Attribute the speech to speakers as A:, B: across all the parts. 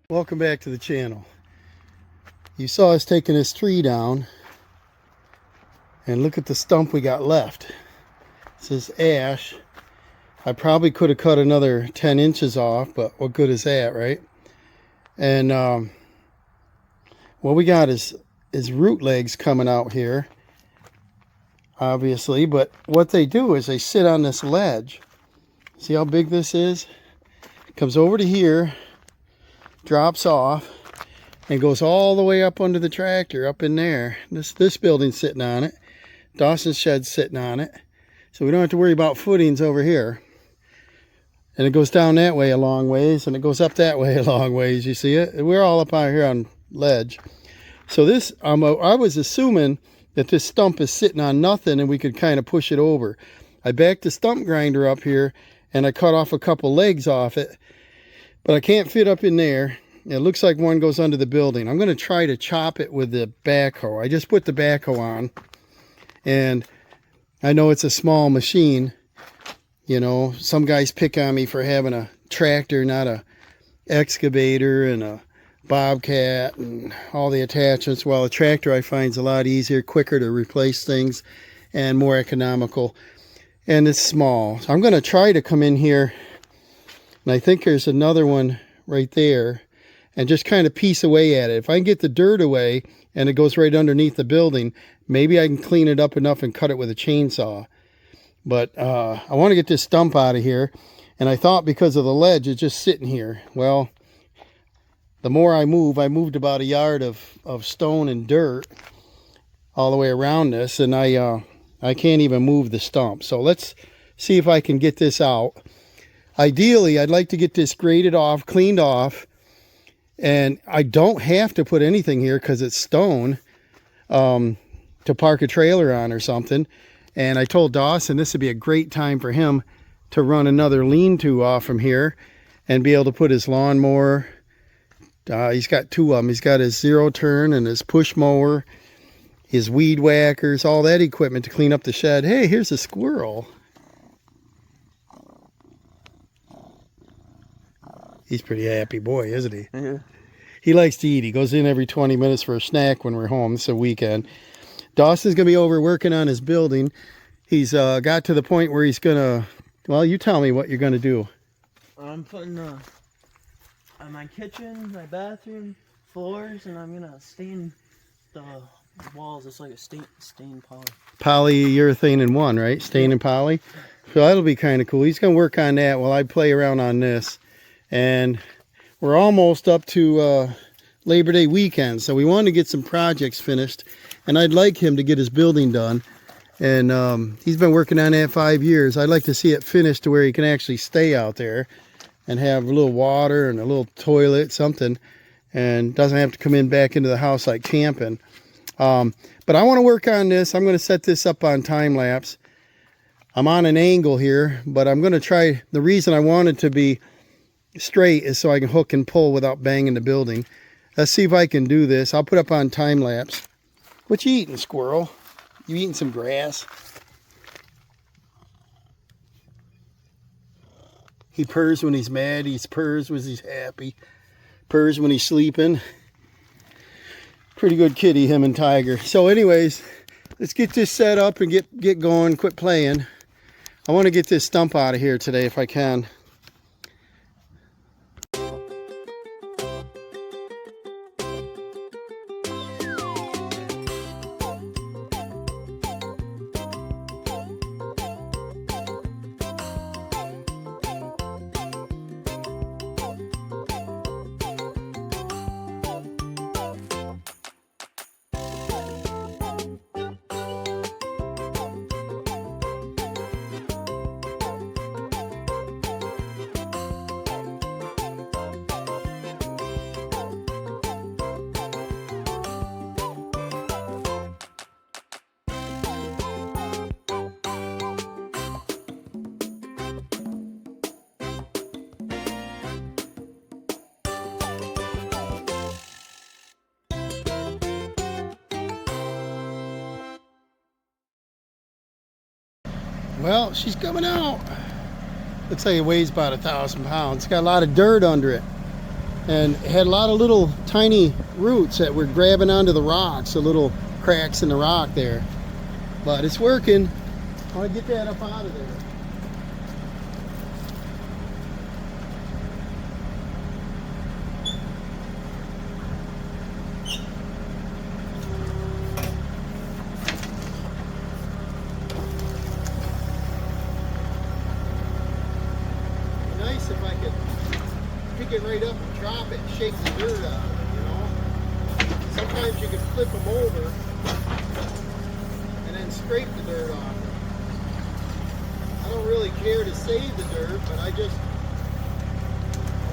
A: Welcome back to the channel. You saw us taking this tree down, and look at the stump we got left. This is ash. I probably could have cut another 10 inches off, but what good is that, right? And what we got is root legs coming out here, obviously, but what they do is they sit on this ledge. See how big this is? It comes over to here, drops off, and goes all the way up under the tractor, up in there. This building's sitting on it. Dawson's shed's sitting on it. So we don't have to worry about footings over here. And it goes down that way a long ways, and it goes up that way a long ways. You see it? We're all up out here on ledge. So this, I was assuming that this stump is sitting on nothing and we could kind of push it over. I backed the stump grinder up here and I cut off a couple legs off it, but I can't fit up in there. It looks like one goes under the building. I'm going to try to chop it with the backhoe. I just put the backhoe on, and I know it's a small machine. You know, some guys pick on me for having a tractor, not a excavator and a bobcat and all the attachments. Well, a tractor I find is a lot easier, quicker to replace things, and more economical. And it's small. So I'm going to try to come in here, and I think there's another one right there, and just kind of piece away at it. If I can get the dirt away and it goes right underneath the building, maybe I can clean it up enough and cut it with a chainsaw. But I want to get this stump out of here. And I thought because of the ledge, it's just sitting here. Well, the more I moved about a yard of stone and dirt all the way around this, and I can't even move the stump. So let's see if I can get this out. Ideally, I'd like to get this graded off, cleaned off, and I don't have to put anything here because it's stone to park a trailer on or something. And I told Dawson this would be a great time for him to run another lean-to off from here and be able to put his lawnmower. He's got two of them. He's got his zero turn and his push mower, his weed whackers, all that equipment to clean up the shed. Hey, here's a squirrel. He's a pretty happy boy, isn't he?
B: Yeah.
A: He likes to eat. He goes in every 20 minutes for a snack when we're home. It's a weekend. Dawson's going to be over working on his building. He's got to the point where he's going to, well, you tell me what you're going to do.
B: I'm putting my kitchen, my bathroom, floors, and I'm going to stain the walls. It's like a stain poly.
A: Polyurethane in one, right? Stain and poly. So that'll be kind of cool. He's going to work on that while I play around on this. And we're almost up to Labor Day weekend, so we want to get some projects finished, and I'd like him to get his building done. And he's been working on that 5 years. I'd like to see it finished to where he can actually stay out there and have a little water and a little toilet, something, and doesn't have to come in back into the house like camping. But I want to work on this. I'm going to set this up on time lapse. I'm on an angle here, but I'm going to try. The reason I want it to be straight is so I can hook and pull without banging the building. Let's see if I can do this. I'll put up on time lapse. What you eating, squirrel? You eating some grass? He purrs when he's mad. He purrs when he's happy. Purrs when he's sleeping. Pretty good kitty, him and Tiger. So anyways, let's get this set up and get going. Quit playing. I want to get this stump out of here today if I can. Well, she's coming out. Looks like it weighs about 1,000 pounds. It's got a lot of dirt under it. and it had a lot of little tiny roots that were grabbing onto the rocks, the little cracks in the rock there. But it's working. I want to get that up out of there. Nice if I could pick it right up and drop it and shake the dirt out of it, you know. Sometimes you can flip them over and then scrape the dirt off. I don't really care to save the dirt, but I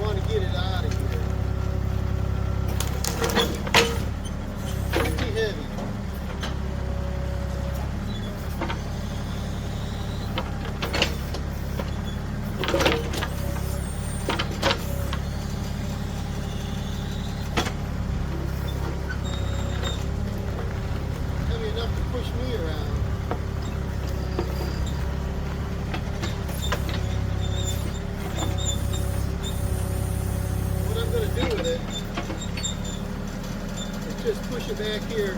A: want to get it out of here. It's pretty heavy. Push me around. What I'm going to do with it is just push it back here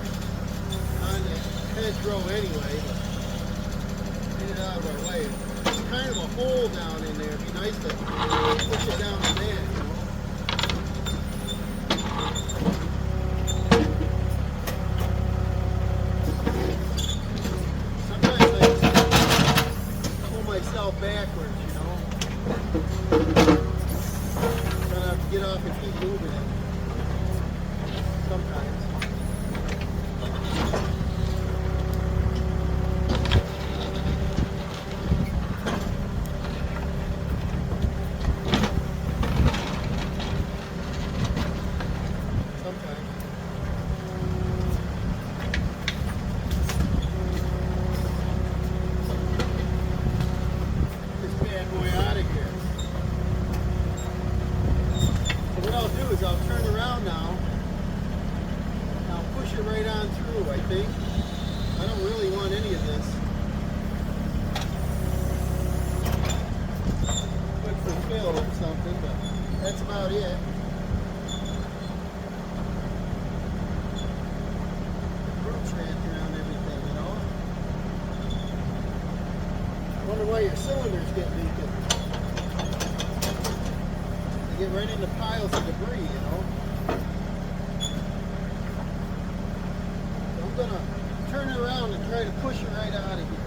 A: on the hedgerow anyway, but get it out of our way. There's kind of a hole down in there. It'd be nice to push it down in there, you know. Backwards, you know. Gonna have to get off and keep moving it. Sometimes. I'll turn around now. I'll push it right on through, I think. I don't really want any of this. Good for fill or something, but that's about it. Roots wrapped around everything, you know. I wonder why your cylinders get leaking. Get right into piles of debris, you know. So I'm gonna turn it around and try to push it right out of here.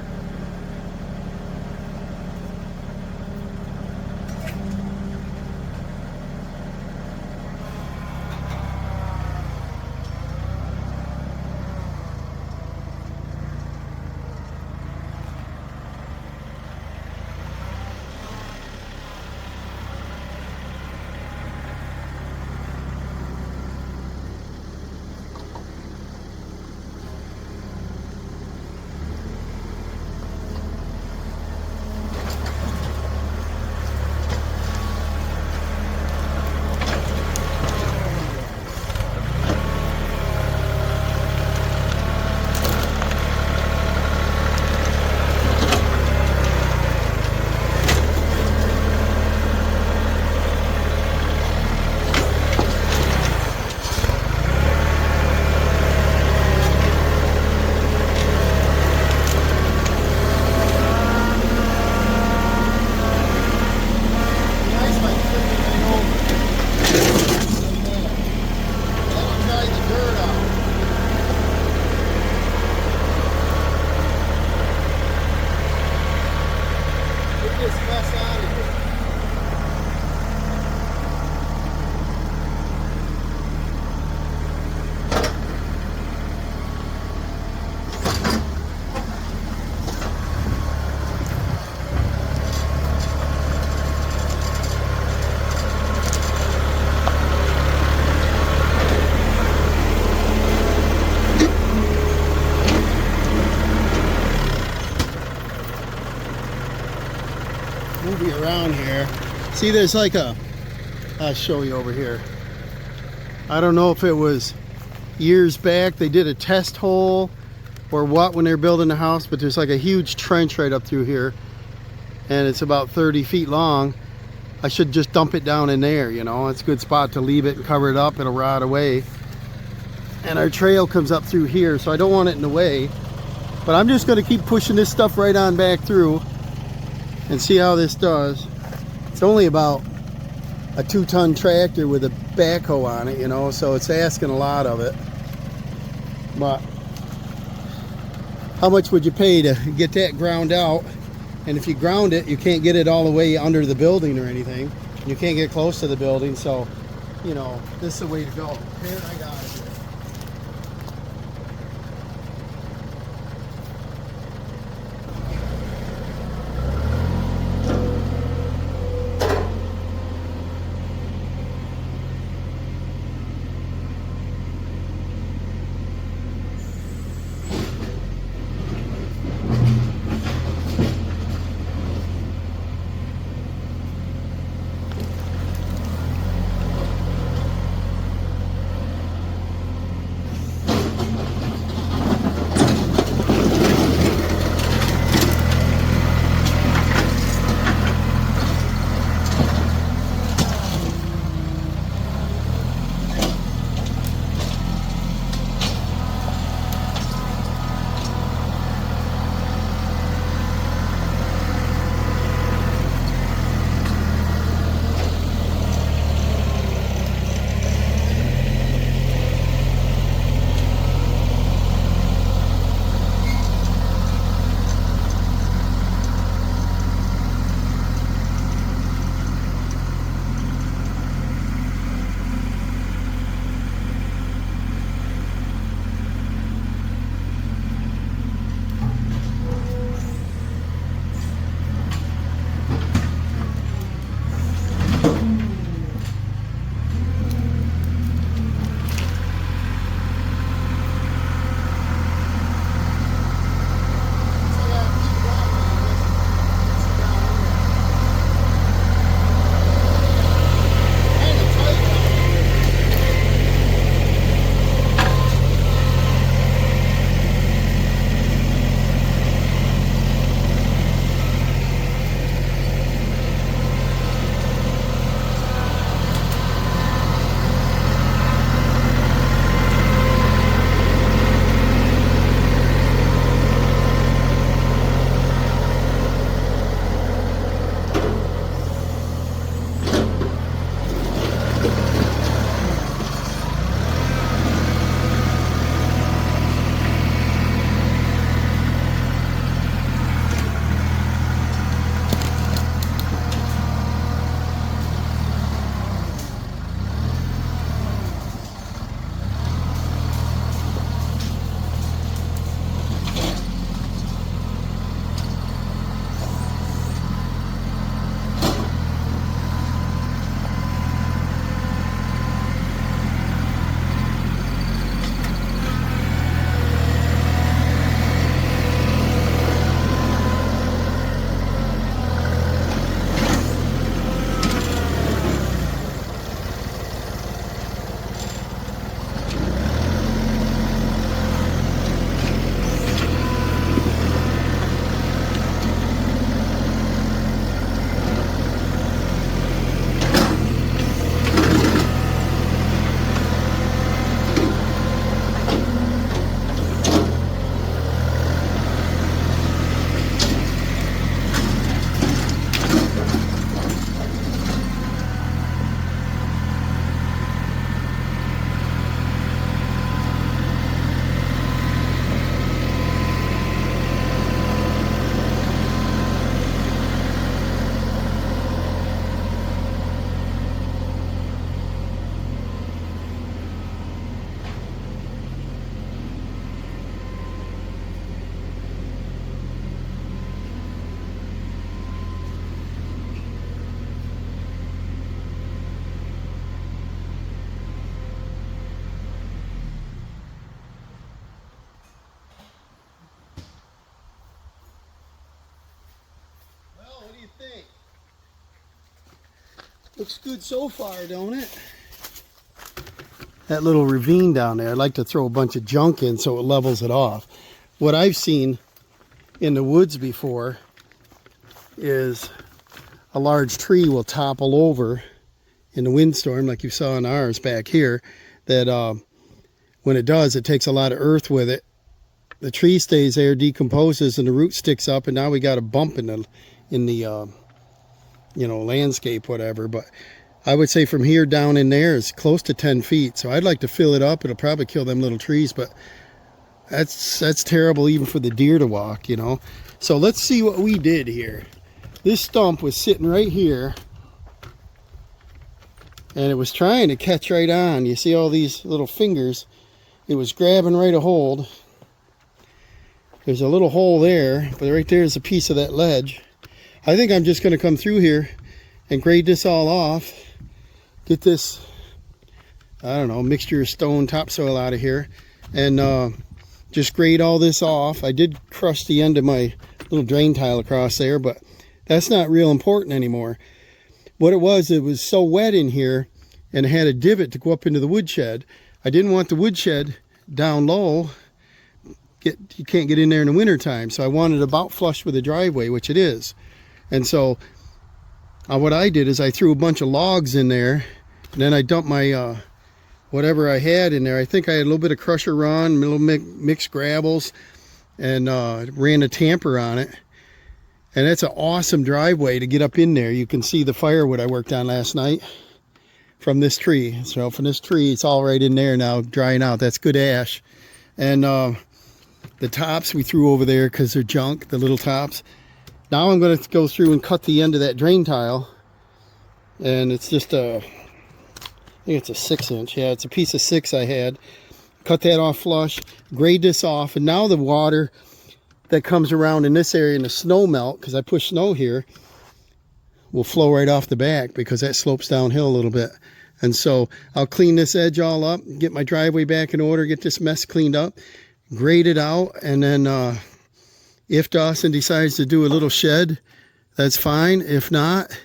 A: Around here, see there's like I'll show you over here. I don't know if it was years back they did a test hole or what when they were building the house, but there's like a huge trench right up through here and it's about 30 feet long, I should just dump it down in there, you know. It's a good spot to leave it and cover it up. It'll rot away. And our trail comes up through here, so I don't want it in the way. But I'm just going to keep pushing this stuff right on back through and see how this does. It's only about a 2-ton tractor with a backhoe on it, you know, so it's asking a lot of it. But how much would you pay to get that ground out? And if you ground it, you can't get it all the way under the building or anything. You can't get close to the building, so, you know, this is the way to go. Here, I got it. Looks good so far, don't it? That little ravine down there, I'd like to throw a bunch of junk in so it levels it off. What I've seen in the woods before is a large tree will topple over in the windstorm, like you saw in ours back here, that when it does, it takes a lot of earth with it. The tree stays there, decomposes, and the root sticks up, and now we got a bump in the you know, landscape, whatever. But I would say from here down in there is close to 10 feet. So I'd like to fill it up. It'll probably kill them little trees, but that's terrible even for the deer to walk, you know. So let's see what we did here. This stump was sitting right here, and it was trying to catch right on. You see all these little fingers. It was grabbing right a hold. There's a little hole there, but right there is a piece of that ledge. I think I'm just going to come through here and grade this all off. Get this, I don't know, mixture of stone topsoil out of here. And just grade all this off. I did crush the end of my little drain tile across there, but that's not real important anymore. What it was so wet in here, and it had a divot to go up into the woodshed. I didn't want the woodshed down low. You can't get in there in the wintertime, so I wanted it about flush with the driveway, which it is. And so what I did is I threw a bunch of logs in there, and then I dumped my whatever I had in there. I think I had a little bit of crusher run, a little mixed gravels, and ran a tamper on it. And that's an awesome driveway to get up in there. You can see the firewood I worked on last night from this tree. So from this tree, it's all right in there now, drying out. That's good ash. And the tops we threw over there because they're junk, the little tops. Now I'm going to go through and cut the end of that drain tile. And it's just I think it's a 6-inch. Yeah, it's a piece of 6 I had. Cut that off flush, grade this off, and now the water that comes around in this area in the snow melt, because I push snow here, will flow right off the back because that slopes downhill a little bit. And so I'll clean this edge all up, get my driveway back in order, get this mess cleaned up, grade it out, and then if Dawson decides to do a little shed, that's fine. If not,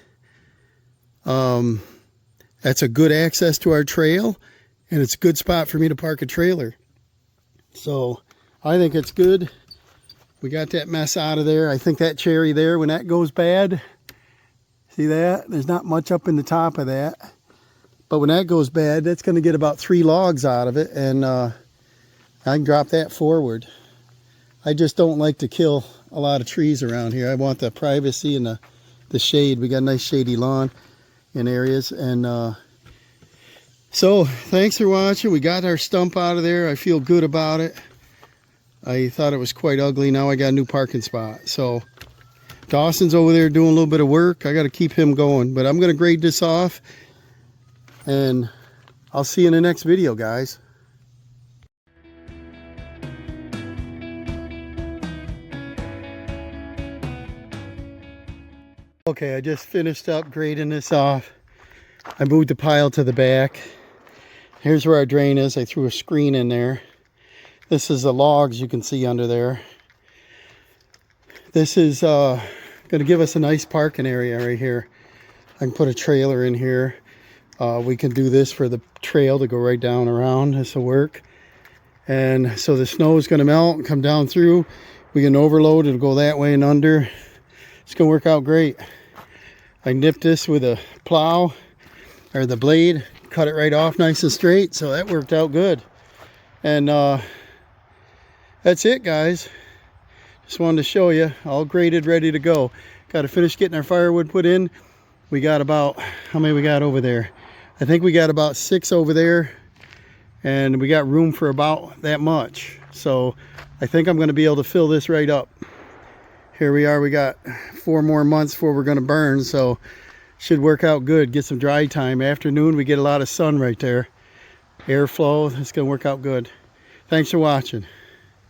A: that's a good access to our trail, and it's a good spot for me to park a trailer. So I think it's good. We got that mess out of there. I think that cherry there, when that goes bad, see that? There's not much up in the top of that. But when that goes bad, that's going to get about 3 logs out of it, and I can drop that forward. I just don't like to kill a lot of trees around here. I want the privacy and the shade. We got a nice shady lawn in areas. And so thanks for watching. We got our stump out of there. I feel good about it. I thought it was quite ugly. Now I got a new parking spot. So Dawson's over there doing a little bit of work. I got to keep him going. But I'm going to grade this off, and I'll see you in the next video, guys. Okay, I just finished up grading this off. I moved the pile to the back. Here's where our drain is. I threw a screen in there. This is the logs you can see under there. This is going to give us a nice parking area right here. I can put a trailer in here. We can do this for the trail to go right down around. This will work. And so the snow is going to melt and come down through. We can overload. It'll go that way and under. It's going to work out great. I nipped this with a plow, or the blade, cut it right off nice and straight. So that worked out good. And that's it, guys. Just wanted to show you, all graded, ready to go. Got to finish getting our firewood put in. We got about, how many we got over there? I think we got about 6 over there, and we got room for about that much. So I think I'm going to be able to fill this right up. Here we are. We got 4 more months before we're going to burn, so should work out good. Get some dry time. Afternoon, we get a lot of sun right there. Airflow, it's going to work out good. Thanks for watching.